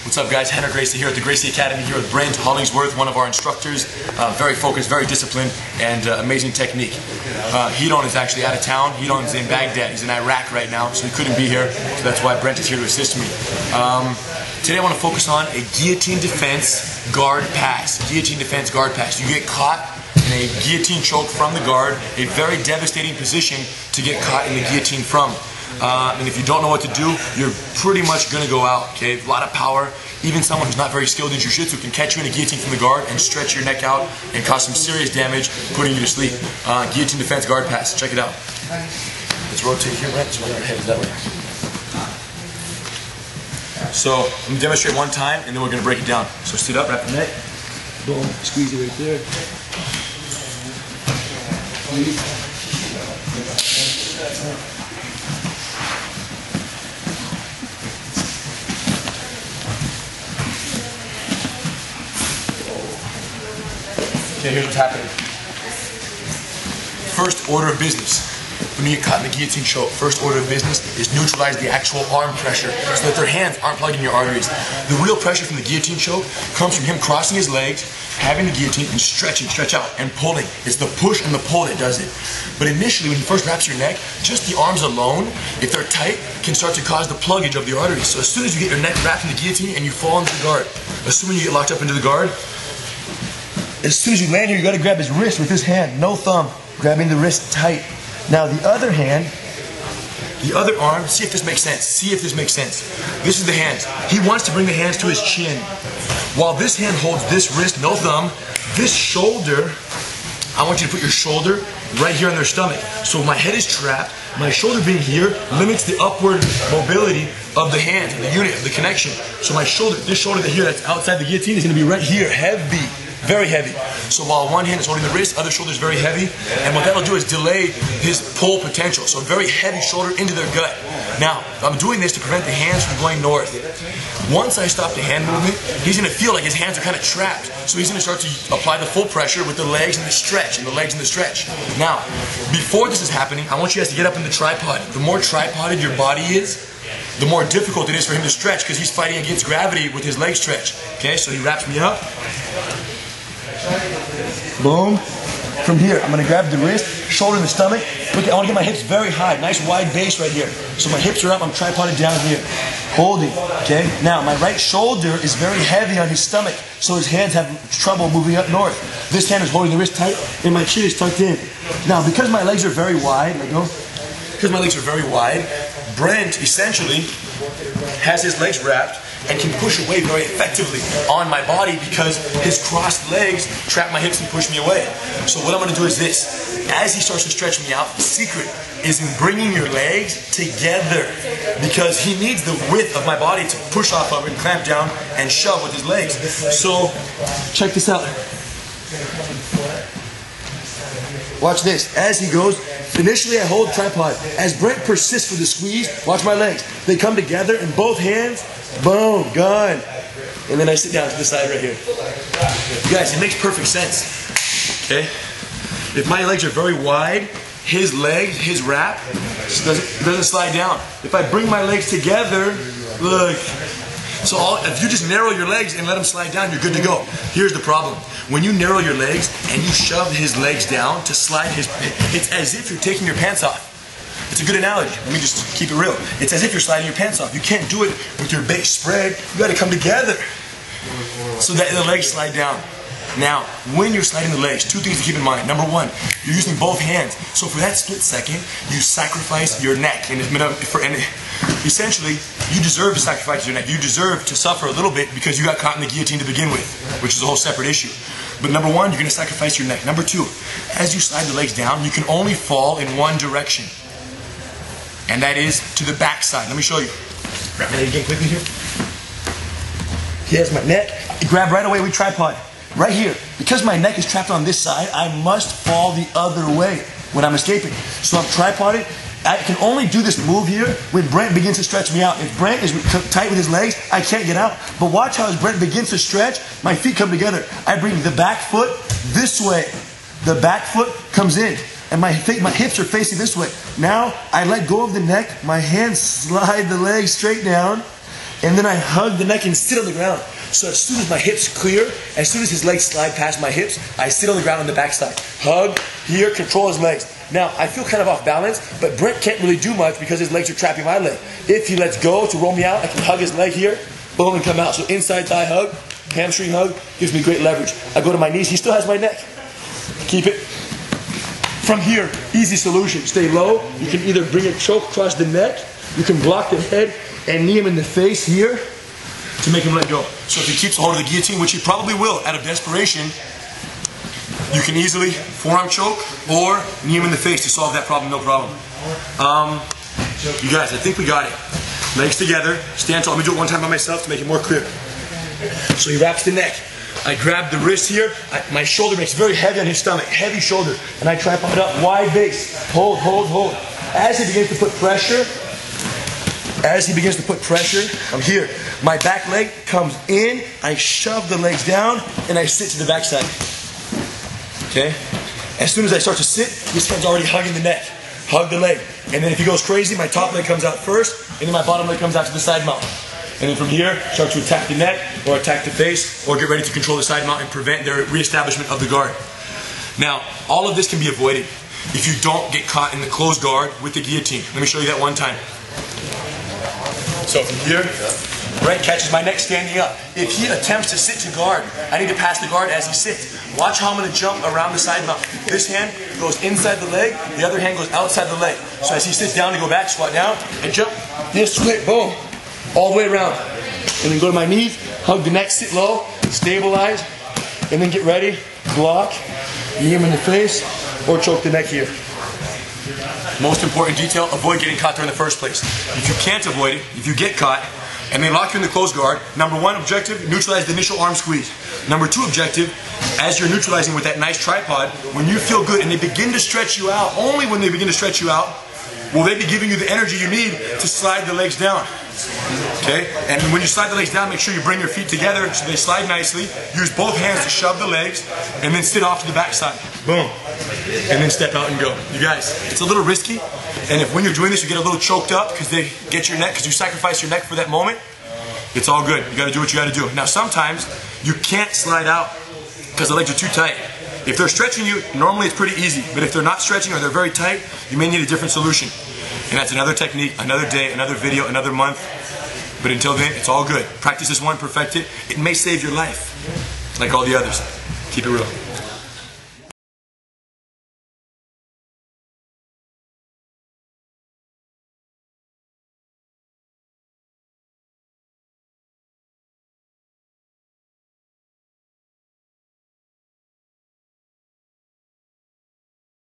What's up, guys? Rener Gracie here at the Gracie Academy here with Brent Hollingsworth, one of our instructors. Very focused, very disciplined, and amazing technique. Hidon is actually out of town. Hidon's in Baghdad. He's in Iraq right now, so he couldn't be here. So that's why Brent is here to assist me. Today I want to focus on a guillotine defense guard pass. Guillotine defense guard pass. You get caught in a guillotine choke from the guard, a very devastating position to get caught in the guillotine from. And if you don't know what to do, you're pretty much going to go out, okay? A lot of power. Even someone who's not very skilled in Jiu-Jitsu can catch you in a guillotine from the guard and stretch your neck out and cause some serious damage, putting you to sleep. Guillotine defense guard pass. Check it out. Let's rotate here, right? So our head is that way. So I'm going to demonstrate one time, and then we're going to break it down. So sit up, wrap the neck. Boom. Squeeze it right there. Okay, here's what's happening. First order of business, when you get caught in the guillotine choke, first order of business is neutralize the actual arm pressure so that their hands aren't plugged in your arteries. The real pressure from the guillotine choke comes from him crossing his legs, having the guillotine, and stretch out, and pulling. It's the push and the pull that does it. But initially, when he first wraps your neck, just the arms alone, if they're tight, can start to cause the pluggage of the arteries. So as soon as you get your neck wrapped in the guillotine and you fall into the guard, assuming you get locked up into the guard, as soon as you land here, you got to grab his wrist with his hand, no thumb, grabbing the wrist tight. Now the other hand, the other arm, see if this makes sense. See if this makes sense. This is the hands. He wants to bring the hands to his chin. While this hand holds this wrist, no thumb, this shoulder, I want you to put your shoulder right here on their stomach. So my head is trapped. My shoulder being here limits the upward mobility of the hand, the unit, the connection. So my shoulder, this shoulder here that's outside the guillotine is going to be right here, heavy. Very heavy. So while one hand is holding the wrist, other shoulder is very heavy, and what that'll do is delay his pull potential. So very heavy shoulder into their gut. Now, I'm doing this to prevent the hands from going north. Once I stop the hand movement, he's going to feel like his hands are kind of trapped. So he's going to start to apply the full pressure with the legs and the stretch, and the legs and the stretch. Now, before this is happening, I want you guys to get up in the tripod. The more tripoded your body is, the more difficult it is for him to stretch because he's fighting against gravity with his leg stretch. Okay, so he wraps me up. Boom. From here, I'm going to grab the wrist, shoulder in the stomach. Look, I want to get my hips very high. Nice wide base right here. So my hips are up, I'm tripoded down here. Holding, okay? Now, my right shoulder is very heavy on his stomach, so his hands have trouble moving up north. This hand is holding the wrist tight, and my chin is tucked in. Now, because my legs are very wide, because my legs are very wide, Brent essentially has his legs wrapped and can push away very effectively on my body because his crossed legs trap my hips and push me away. So what I'm going to do is this. As he starts to stretch me out, the secret is in bringing your legs together because he needs the width of my body to push off of and clamp down and shove with his legs. So check this out. Watch this. As he goes, initially I hold tripod. As Brent persists for the squeeze, watch my legs. They come together and both hands, boom, gone. And then I sit down to the side right here. You guys, it makes perfect sense. Okay? If my legs are very wide, his legs, his wrap, doesn't slide down. If I bring my legs together, look. So if you just narrow your legs and let them slide down, you're good to go. Here's the problem. When you narrow your legs and you shove his legs down to slide his, it's as if you're taking your pants off. It's a good analogy. Let me just keep it real. It's as if you're sliding your pants off. You can't do it with your base spread. You got to come together so that the legs slide down. Now, when you're sliding the legs, two things to keep in mind. Number one, you're using both hands. So for that split second, you sacrifice your neck. And essentially, you deserve to sacrifice your neck. You deserve to suffer a little bit because you got caught in the guillotine to begin with, which is a whole separate issue. But number one, you're going to sacrifice your neck. Number two, as you slide the legs down, you can only fall in one direction. And that is to the back side. Let me show you. Grab my leg again quickly here. Here's my neck. Grab right away with tripod. Right here. Because my neck is trapped on this side, I must fall the other way when I'm escaping. So I'm tripoded. I can only do this move here when Brent begins to stretch me out. If Brent is tight with his legs, I can't get out. But watch how as Brent begins to stretch, my feet come together. I bring the back foot this way. The back foot comes in. And my hips are facing this way. Now, I let go of the neck. My hands slide the legs straight down. and then I hug the neck and sit on the ground. So as soon as my hips clear, as soon as his legs slide past my hips, I sit on the ground on the backside. Hug, here, control his legs. Now, I feel kind of off balance, but Brent can't really do much because his legs are trapping my leg. If he lets go to roll me out, I can hug his leg here, boom, and come out. So inside thigh hug, hamstring hug, gives me great leverage. I go to my knees, he still has my neck. Keep it. From here, easy solution. Stay low. You can either bring a choke across the neck, you can block the head and knee him in the face here to make him let go. So if he keeps hold of the guillotine, which he probably will out of desperation, you can easily forearm choke or knee him in the face to solve that problem, no problem. You guys, I think we got it. Legs together, stand tall. Let me do it one time by myself to make it more clear. So he wraps the neck. I grab the wrist here. My shoulder makes very heavy on his stomach, heavy shoulder. And I tripod up, wide base. Hold, hold, hold. As he begins to put pressure, I'm here. My back leg comes in, I shove the legs down, and I sit to the backside. Okay? As soon as I start to sit, this hand's already hugging the neck. Hug the leg. And then if he goes crazy, my top leg comes out first, and then my bottom leg comes out to the side mount. And then from here, start to attack the neck, or attack the face, or get ready to control the side mount and prevent their reestablishment of the guard. Now, all of this can be avoided if you don't get caught in the closed guard with the guillotine. Let me show you that one time. So from here, Brent catches my neck standing up. If he attempts to sit to guard, I need to pass the guard as he sits. Watch how I'm going to jump around the side mount. This hand goes inside the leg, the other hand goes outside the leg. So as he sits down to go back, squat down, and jump, this way, boom, all the way around. And then go to my knees, hug the neck, sit low, stabilize, and then get ready, block, knee him in the face, or choke the neck here. Most important detail, avoid getting caught there in the first place. If you can't avoid it, if you get caught, and they lock you in the closed guard, number one objective, neutralize the initial arm squeeze. Number two objective, as you're neutralizing with that nice tripod, when you feel good and they begin to stretch you out, only when they begin to stretch you out, will they be giving you the energy you need to slide the legs down. Okay? And when you slide the legs down, make sure you bring your feet together so they slide nicely. Use both hands to shove the legs, and then sit off to the backside. Boom. And then step out and go. You guys, it's a little risky, and if when you're doing this you get a little choked up because they get your neck, because you sacrifice your neck for that moment, it's all good. You got to do what you got to do. Now sometimes you can't slide out because the legs are too tight. If they're stretching you, normally it's pretty easy, but if they're not stretching or they're very tight, you may need a different solution. And that's another technique, another day, another video, another month. But until then, it's all good. Practice this one, perfect it. It may save your life, like all the others. Keep it real.